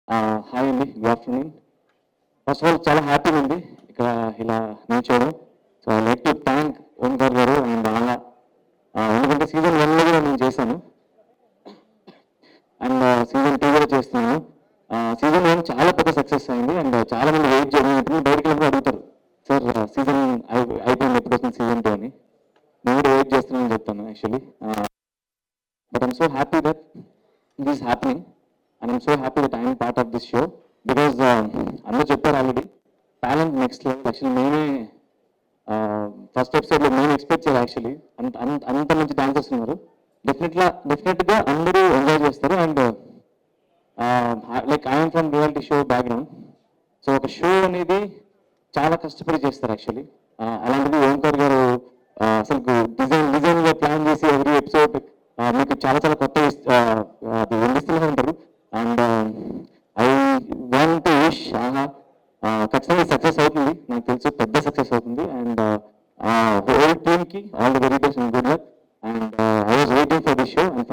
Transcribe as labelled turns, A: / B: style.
A: Hi అండి, good afternoon. First of all చాలా హ్యాపీగా ఉంది ఇక్కడ ఇలా నిల్చోవడం. So I like to thank Omkar గారు అండ్ అలా ఎందుకంటే సీజన్ 1లో కూడా నేను చేశాను అండ్ సీజన్ 2 కూడా చేస్తున్నాను. సీజన్ 1 చాలా పెద్ద సక్సెస్ అయింది అండ్ చాలా మంది వెయిట్ చేయడం ఇప్పుడు బయటకు వెళ్ళి అడుగుతారు, సార్ సీజన్ అయిపోయింది ఎప్పుడు వస్తుంది సీజన్ 2 అని. నేను కూడా వెయిట్ చేస్తున్నానని చెప్తాను actually. But I'm so happy that this happening and I'm so happy that I am part of this show because అందరూ చెప్పారు already talent next level. Actually నేనే ఫస్ట్ ఎపిసోడ్లో నేను ఎక్స్పెక్ట్ చేయాలి యాక్చువల్లీ. అంత మంచి డాన్సర్స్ ఉన్నారు. డెఫినెట్గా అందరూ ఎంజాయ్ చేస్తారు and like I'm from reality show background. So ఒక షో అనేది చాలా కష్టపడి చేస్తారు యాక్చువల్లీ. అలాంటిది ఓంకార్ గారు అసలు డిజైన్గా ప్లాన్ చేసి ఎవ్రీ ఎపిసోడ్ మీకు చాలా చాలా కొత్త అందిస్తూనే ఉంటారు. And I want to wish ఖచ్చితంగా సక్సెస్ అవుతుంది, నాకు తెలుసు పెద్ద సక్సెస్ అవుతుంది. అండ్ హోల్ టీమ్కి all the very best and good luck. And I was waiting for this show and